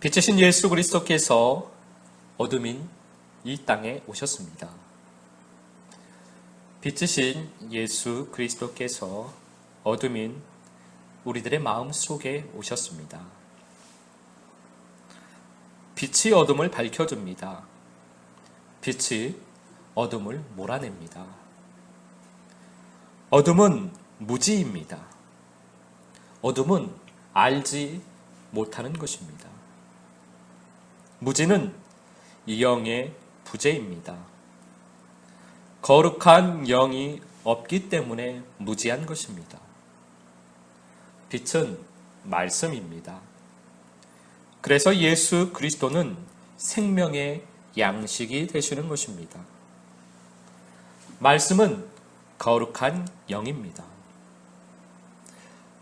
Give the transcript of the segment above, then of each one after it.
빛이신 예수 그리스도께서 어둠인 이 땅에 오셨습니다. 빛이신 예수 그리스도께서 어둠인 우리들의 마음 속에 오셨습니다. 빛이 어둠을 밝혀줍니다. 빛이 어둠을 몰아냅니다. 어둠은 무지입니다. 어둠은 알지 못하는 것입니다. 무지는 영의 부재입니다. 거룩한 영이 없기 때문에 무지한 것입니다. 빛은 말씀입니다. 그래서 예수 그리스도는 생명의 양식이 되시는 것입니다. 말씀은 거룩한 영입니다.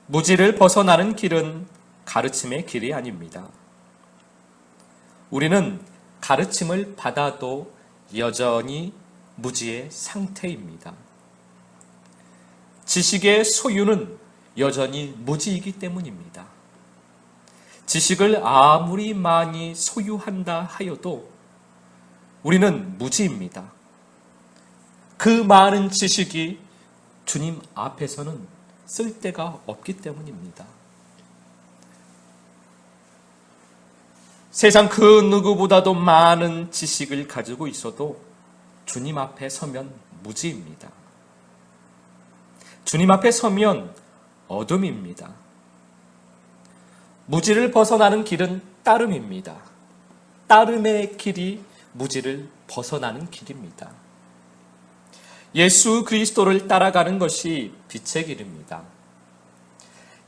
무지를 벗어나는 길은 가르침의 길이 아닙니다. 우리는 가르침을 받아도 여전히 무지의 상태입니다. 지식의 소유는 여전히 무지이기 때문입니다. 지식을 아무리 많이 소유한다 하여도 우리는 무지입니다. 그 많은 지식이 주님 앞에서는 쓸데가 없기 때문입니다. 세상 그 누구보다도 많은 지식을 가지고 있어도 주님 앞에 서면 무지입니다. 주님 앞에 서면 어둠입니다. 무지를 벗어나는 길은 따름입니다. 따름의 길이 무지를 벗어나는 길입니다. 예수 그리스도를 따라가는 것이 빛의 길입니다.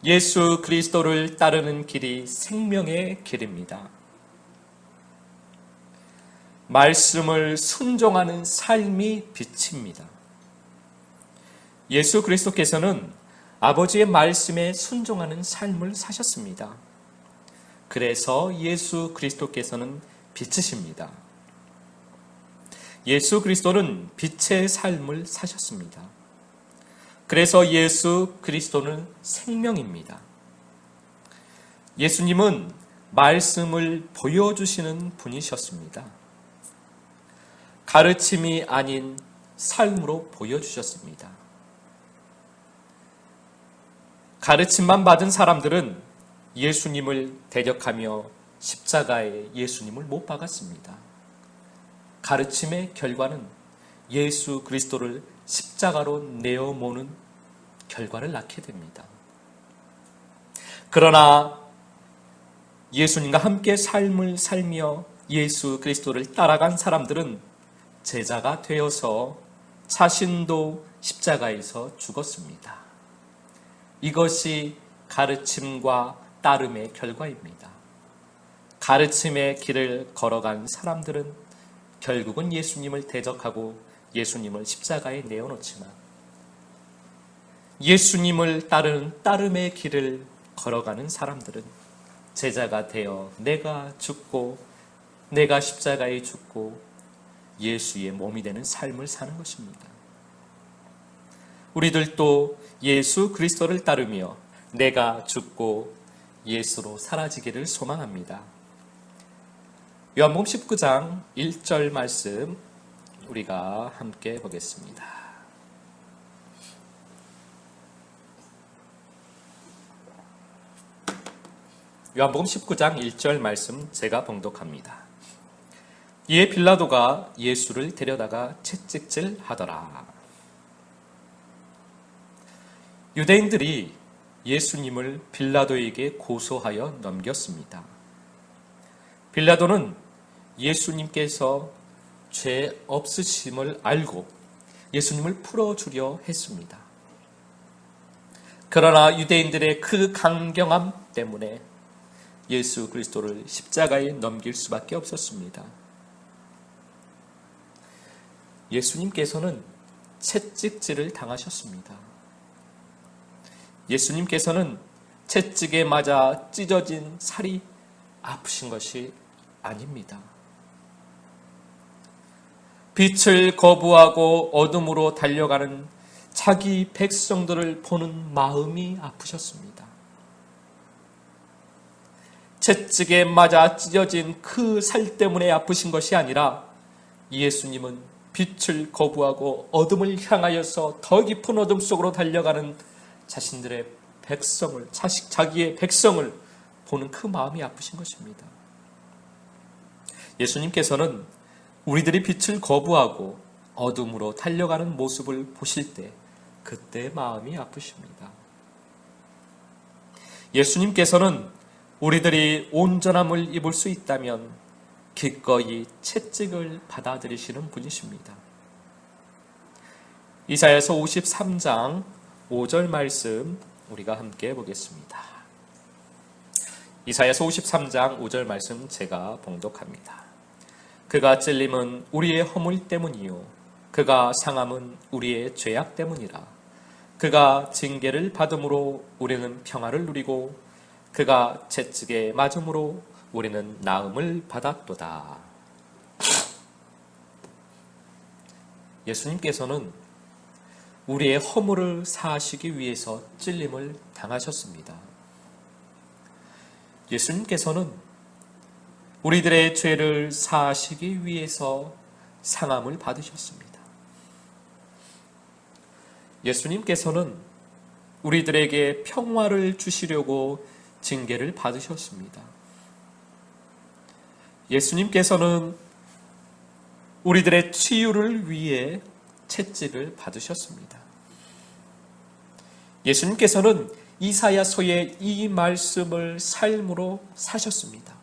예수 그리스도를 따르는 길이 생명의 길입니다. 말씀을 순종하는 삶이 빛입니다. 예수 그리스도께서는 아버지의 말씀에 순종하는 삶을 사셨습니다. 그래서 예수 그리스도께서는 빛이십니다. 예수 그리스도는 빛의 삶을 사셨습니다. 그래서 예수 그리스도는 생명입니다. 예수님은 말씀을 보여주시는 분이셨습니다. 가르침이 아닌 삶으로 보여주셨습니다. 가르침만 받은 사람들은 예수님을 대적하며 십자가에 예수님을 못 박았습니다. 가르침의 결과는 예수 그리스도를 십자가로 내어모는 결과를 낳게 됩니다. 그러나 예수님과 함께 삶을 살며 예수 그리스도를 따라간 사람들은 제자가 되어서 자신도 십자가에서 죽었습니다. 이것이 가르침과 따름의 결과입니다. 가르침의 길을 걸어간 사람들은 결국은 예수님을 대적하고 예수님을 십자가에 내어놓지만 예수님을 따르는 따름의 길을 걸어가는 사람들은 제자가 되어 내가 죽고 내가 십자가에 죽고 예수의 몸이 되는 삶을 사는 것입니다. 우리들도 예수 그리스도를 따르며 내가 죽고 예수로 사라지기를 소망합니다. 요한복음 19장 1절 말씀 우리가 함께 보겠습니다. 요한복음 19장 1절 말씀 제가 봉독합니다. 이에 빌라도가 예수를 데려다가 채찍질 하더라. 유대인들이 예수님을 빌라도에게 고소하여 넘겼습니다. 빌라도는 예수님께서 죄 없으심을 알고 예수님을 풀어주려 했습니다. 그러나 유대인들의 그 강경함 때문에 예수 그리스도를 십자가에 넘길 수밖에 없었습니다. 예수님께서는 채찍질을 당하셨습니다. 예수님께서는 채찍에 맞아 찢어진 살이 아프신 것이 아닙니다. 빛을 거부하고 어둠으로 달려가는 자기 백성들을 보는 마음이 아프셨습니다. 채찍에 맞아 찢어진 그 살 때문에 아프신 것이 아니라 예수님은 빛을 거부하고 어둠을 향하여서 더 깊은 어둠 속으로 달려가는 자신들의 백성을, 자기의 백성을 보는 그 마음이 아프신 것입니다. 예수님께서는 우리들이 빛을 거부하고 어둠으로 달려가는 모습을 보실 때 그때 마음이 아프십니다. 예수님께서는 우리들이 온전함을 입을 수 있다면 기꺼이 채찍을 받아들이시는 분이십니다. 이사야서 53장 5절 말씀 우리가 함께 보겠습니다. 이사야서 53장 5절 말씀 제가 봉독합니다. 그가 찔림은 우리의 허물 때문이요 그가 상함은 우리의 죄악 때문이라. 그가 징계를 받음으로 우리는 평화를 누리고 그가 채찍에 맞음으로 우리는 나음을 받았도다. 예수님께서는 우리의 허물을 사하시기 위해서 찔림을 당하셨습니다. 예수님께서는 우리들의 죄를 사하시기 위해서 상함을 받으셨습니다. 예수님께서는 우리들에게 평화를 주시려고 징계를 받으셨습니다. 예수님께서는 우리들의 치유를 위해 채찍을 받으셨습니다. 예수님께서는 이사야서의 이 말씀을 삶으로 사셨습니다.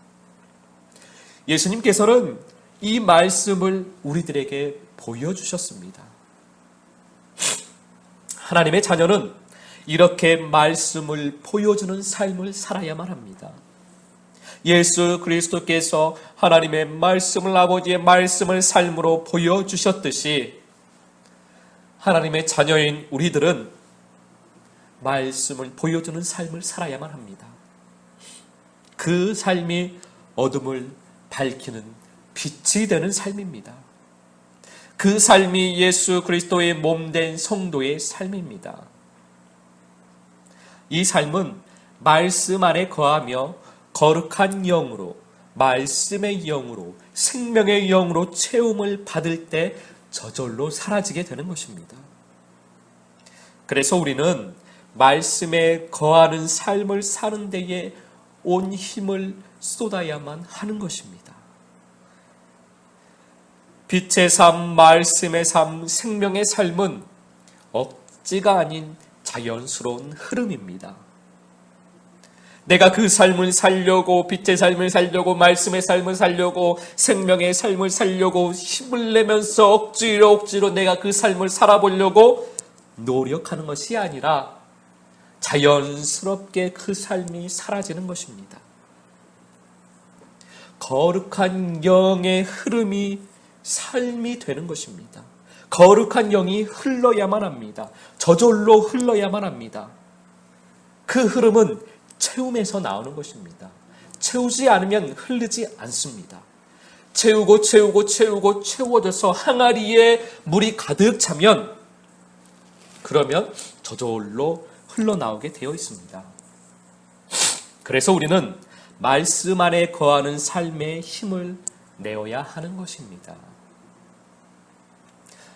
예수님께서는 이 말씀을 우리들에게 보여주셨습니다. 하나님의 자녀는 이렇게 말씀을 보여주는 삶을 살아야만 합니다. 예수 그리스도께서 하나님의 말씀을, 아버지의 말씀을 삶으로 보여주셨듯이 하나님의 자녀인 우리들은 말씀을 보여주는 삶을 살아야만 합니다. 그 삶이 어둠을 밝히는 빛이 되는 삶입니다. 그 삶이 예수 그리스도의 몸된 성도의 삶입니다. 이 삶은 말씀 안에 거하며 거룩한 영으로, 말씀의 영으로, 생명의 영으로 채움을 받을 때 저절로 사라지게 되는 것입니다. 그래서 우리는 말씀에 거하는 삶을 사는 데에 온 힘을 쏟아야만 하는 것입니다. 빛의 삶, 말씀의 삶, 생명의 삶은 억지가 아닌 자연스러운 흐름입니다. 내가 그 삶을 살려고, 빛의 삶을 살려고, 말씀의 삶을 살려고, 생명의 삶을 살려고 힘을 내면서 억지로 내가 그 삶을 살아보려고 노력하는 것이 아니라 자연스럽게 그 삶이 사라지는 것입니다. 거룩한 영의 흐름이 삶이 되는 것입니다. 거룩한 영이 흘러야만 합니다. 저절로 흘러야만 합니다. 그 흐름은 채움에서 나오는 것입니다. 채우지 않으면 흐르지 않습니다. 채워져서 항아리에 물이 가득 차면 그러면 저절로 흘러나오게 되어 있습니다. 그래서 우리는 말씀 안에 거하는 삶의 힘을 내어야 하는 것입니다.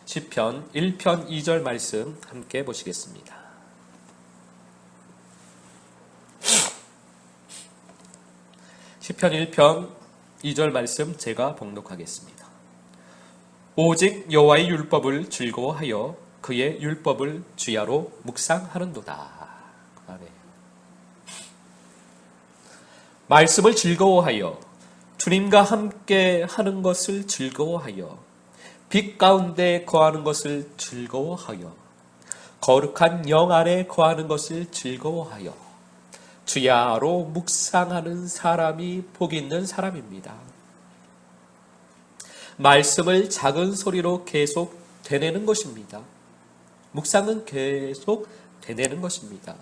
시편 1편 2절 말씀 함께 보시겠습니다. 시편 1편 2절 말씀 제가 봉독하겠습니다. 오직 여호와의 율법을 즐거워하여 그의 율법을 주야로 묵상하는도다. 아멘. 말씀을 즐거워하여, 주님과 함께 하는 것을 즐거워하여, 빛 가운데 거하는 것을 즐거워하여, 거룩한 영 안에 거하는 것을 즐거워하여 주야로 묵상하는 사람이 복 있는 사람입니다. 말씀을 작은 소리로 계속 되뇌는 것입니다. 묵상은 계속 되뇌는 것입니다.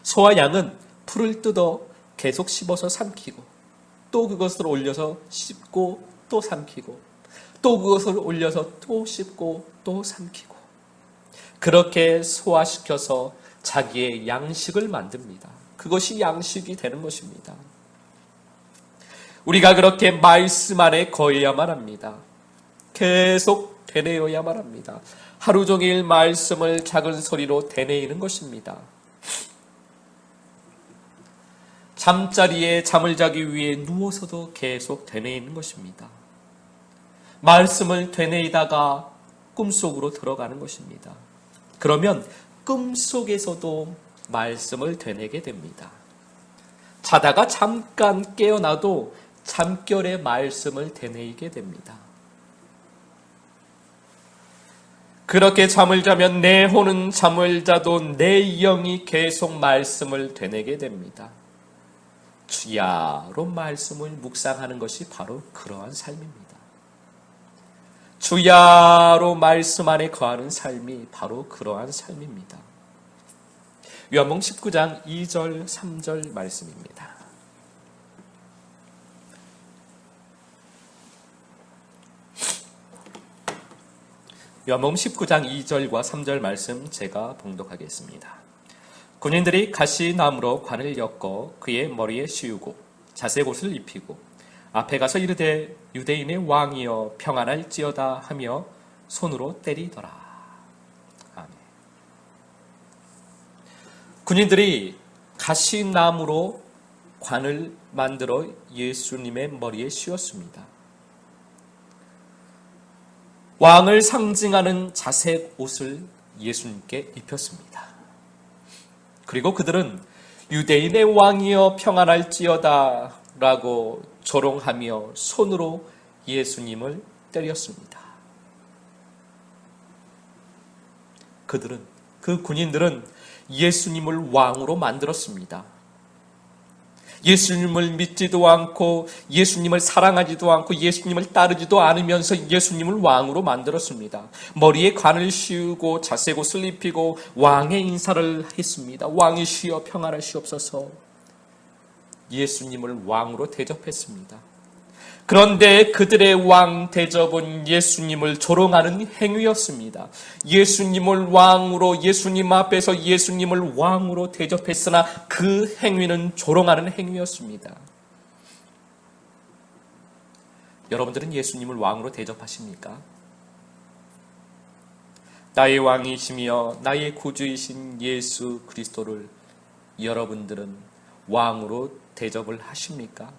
소와 양은 풀을 뜯어 계속 씹어서 삼키고, 또 그것을 올려서 씹고 또 삼키고, 또 그것을 올려서 또 씹고 또 삼키고, 그렇게 소화시켜서 자기의 양식을 만듭니다. 그것이 양식이 되는 것입니다. 우리가 그렇게 말씀 안에 거해야만 합니다. 계속 되뇌어야만 합니다. 하루 종일 말씀을 작은 소리로 되뇌이는 것입니다. 잠자리에 잠을 자기 위해 누워서도 계속 되뇌이는 것입니다. 말씀을 되뇌이다가 꿈속으로 들어가는 것입니다. 그러면 꿈속에서도 말씀을 되뇌게 됩니다. 자다가 잠깐 깨어나도 잠결에 말씀을 되뇌이게 됩니다. 그렇게 잠을 자면 내 혼은 잠을 자도 내 영이 계속 말씀을 되뇌게 됩니다. 주야로 말씀을 묵상하는 것이 바로 그러한 삶입니다. 주야로 말씀 안에 거하는 삶이 바로 그러한 삶입니다. 요한복음 19장 2절 3절 말씀입니다. 요한복음 19장 2절과 3절 말씀 제가 봉독하겠습니다. 군인들이 가시나무로 관을 엮어 그의 머리에 씌우고 자색옷을 입히고 앞에 가서 이르되 유대인의 왕이여 평안할지어다 하며 손으로 때리더라. 아멘. 군인들이 가시나무로 관을 만들어 예수님의 머리에 씌웠습니다. 왕을 상징하는 자색 옷을 예수님께 입혔습니다. 그리고 그들은 유대인의 왕이여 평안할지어다 라고 조롱하며 손으로 예수님을 때렸습니다. 그 군인들은 예수님을 왕으로 만들었습니다. 예수님을 믿지도 않고 예수님을 사랑하지도 않고 예수님을 따르지도 않으면서 예수님을 왕으로 만들었습니다. 머리에 관을 씌우고 자색옷을 입히고 왕의 인사를 했습니다. 왕이시여 평안하시옵소서. 예수님을 왕으로 대접했습니다. 그런데 그들의 왕 대접은 예수님을 조롱하는 행위였습니다. 예수님을 왕으로, 예수님 앞에서 예수님을 왕으로 대접했으나 그 행위는 조롱하는 행위였습니다. 여러분들은 예수님을 왕으로 대접하십니까? 나의 왕이시며 나의 구주이신 예수 그리스도를 여러분들은 왕으로 대접을 하십니까?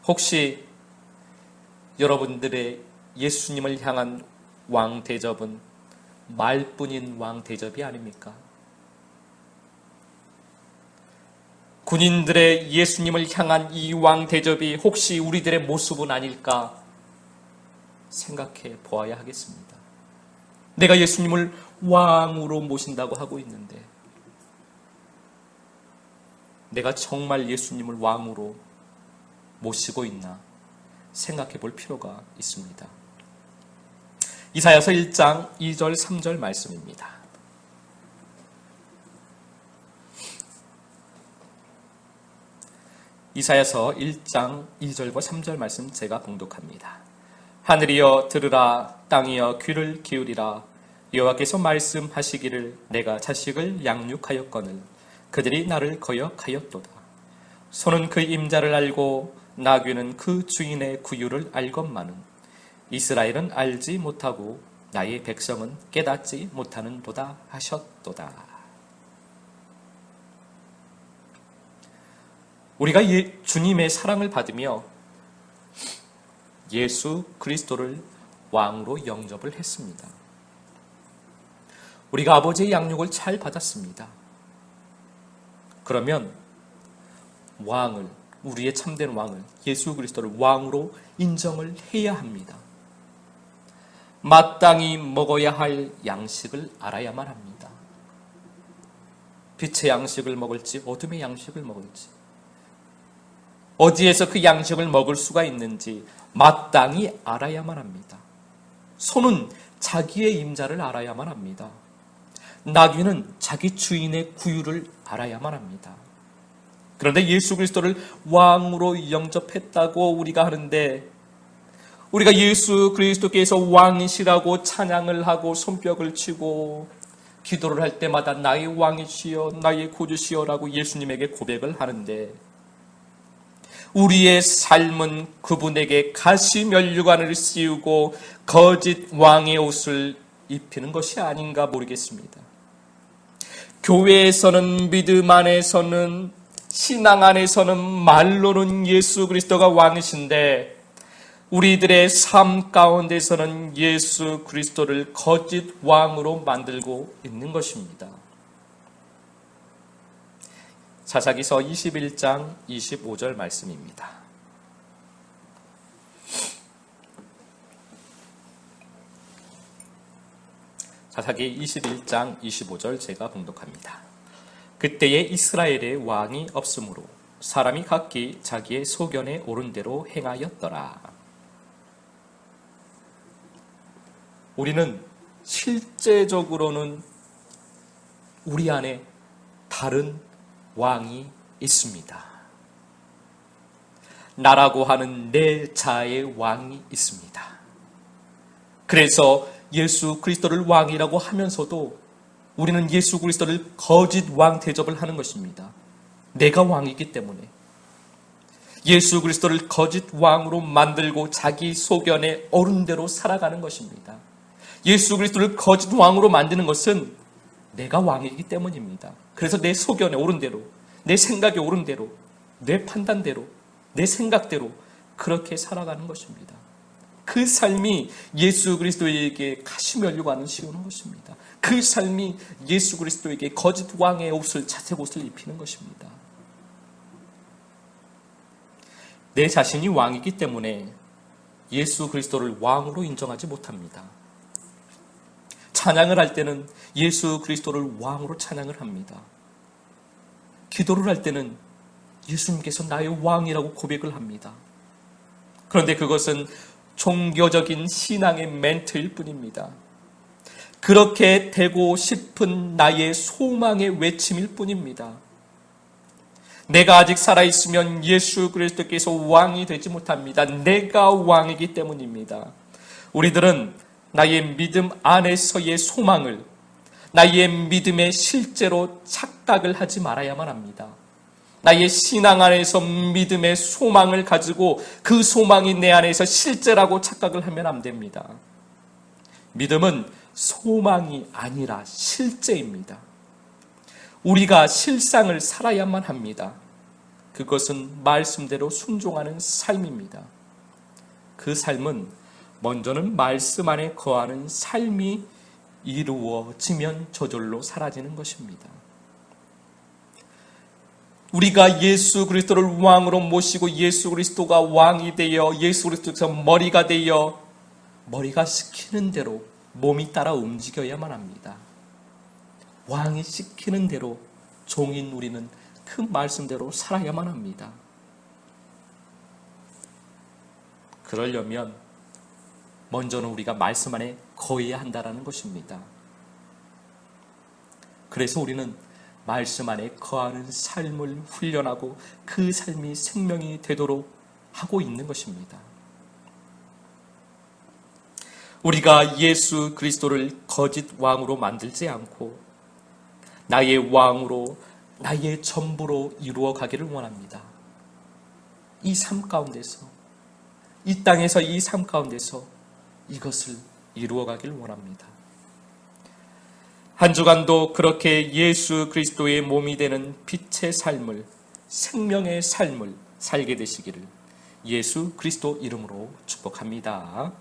혹시 여러분들의 예수님을 향한 왕 대접은 말뿐인 왕 대접이 아닙니까? 군인들의 예수님을 향한 이 왕 대접이 혹시 우리들의 모습은 아닐까 생각해 보아야 하겠습니다. 내가 예수님을 왕으로 모신다고 하고 있는데 내가 정말 예수님을 왕으로 모시고 있나 생각해 볼 필요가 있습니다. 이사야서 1장 2절 3절 말씀입니다. 이사야서 1장 2절과 3절 말씀 제가 봉독합니다. 하늘이여 들으라, 땅이여 귀를 기울이라. 여호와께서 말씀하시기를 내가 자식을 양육하였거늘 그들이 나를 거역하였도다. 소는 그 임자를 알고 나귀는 그 주인의 구유를 알건만은 이스라엘은 알지 못하고 나의 백성은 깨닫지 못하는도다 하셨도다. 우리가 주님의 사랑을 받으며 예수 그리스도를 왕으로 영접을 했습니다. 우리가 아버지의 양육을 잘 받았습니다. 그러면 우리의 참된 왕을, 예수 그리스도를 왕으로 인정을 해야 합니다. 마땅히 먹어야 할 양식을 알아야만 합니다. 빛의 양식을 먹을지 어둠의 양식을 먹을지, 어디에서 그 양식을 먹을 수가 있는지 마땅히 알아야만 합니다. 소는 자기의 임자를 알아야만 합니다. 나귀는 자기 주인의 구유를 알아야만 합니다. 그런데 예수 그리스도를 왕으로 영접했다고 우리가 하는데, 우리가 예수 그리스도께서 왕이시라고 찬양을 하고 손뼉을 치고 기도를 할 때마다 나의 왕이시여, 나의 구주시여라고 예수님에게 고백을 하는데, 우리의 삶은 그분에게 가시 면류관을 씌우고 거짓 왕의 옷을 입히는 것이 아닌가 모르겠습니다. 교회에서는, 믿음 안에서는, 신앙 안에서는 말로는 예수 그리스도가 왕이신데, 우리들의 삶 가운데서는 예수 그리스도를 거짓 왕으로 만들고 있는 것입니다. 사사기서 21장 25절 말씀입니다. 사사기 21장 25절 제가 봉독합니다. 그때에 이스라엘의 왕이 없으므로 사람이 각기 자기의 소견에 옳은 대로 행하였더라. 우리는 실제적으로는 우리 안에 다른 왕이 있습니다. 나라고 하는 내 자아의 왕이 있습니다. 그래서 예수 그리스도를 왕이라고 하면서도 우리는 예수 그리스도를 거짓 왕 대접을 하는 것입니다. 내가 왕이기 때문에. 예수 그리스도를 거짓 왕으로 만들고 자기 소견에 옳은 대로 살아가는 것입니다. 예수 그리스도를 거짓 왕으로 만드는 것은 내가 왕이기 때문입니다. 그래서 내 소견에 옳은 대로, 내 생각에 옳은 대로, 내 판단대로, 내 생각대로 그렇게 살아가는 것입니다. 그 삶이 예수 그리스도에게 가시면류관을 씌우는 것입니다. 그 삶이 예수 그리스도에게 거짓 왕의 옷을, 자색 옷을 입히는 것입니다. 내 자신이 왕이기 때문에 예수 그리스도를 왕으로 인정하지 못합니다. 찬양을 할 때는 예수 그리스도를 왕으로 찬양을 합니다. 기도를 할 때는 예수님께서 나의 왕이라고 고백을 합니다. 그런데 그것은 종교적인 신앙의 멘트일 뿐입니다. 그렇게 되고 싶은 나의 소망의 외침일 뿐입니다. 내가 아직 살아있으면 예수 그리스도께서 왕이 되지 못합니다. 내가 왕이기 때문입니다. 우리들은 나의 믿음 안에서의 소망을, 나의 믿음의 실제로 착각을 하지 말아야만 합니다. 나의 신앙 안에서 믿음의 소망을 가지고 그 소망이 내 안에서 실제라고 착각을 하면 안 됩니다. 믿음은 소망이 아니라 실제입니다. 우리가 실상을 살아야만 합니다. 그것은 말씀대로 순종하는 삶입니다. 그 삶은 먼저는 말씀 안에 거하는 삶이 이루어지면 저절로 사라지는 것입니다. 우리가 예수 그리스도를 왕으로 모시고 예수 그리스도가 왕이 되어 예수 그리스도께서 머리가 되어 머리가 시키는 대로 몸이 따라 움직여야만 합니다. 왕이 시키는 대로 종인 우리는 그 말씀대로 살아야만 합니다. 그러려면 먼저는 우리가 말씀 안에 거해야 한다는 것입니다. 그래서 우리는 말씀 안에 거하는 삶을 훈련하고 그 삶이 생명이 되도록 하고 있는 것입니다. 우리가 예수 그리스도를 거짓 왕으로 만들지 않고 나의 왕으로, 나의 전부로 이루어 가기를 원합니다. 이 삶 가운데서, 이 땅에서 이 삶 가운데서 이것을 이루어 가길 원합니다. 한 주간도 그렇게 예수 그리스도의 몸이 되는 빛의 삶을, 생명의 삶을 살게 되시기를 예수 그리스도 이름으로 축복합니다.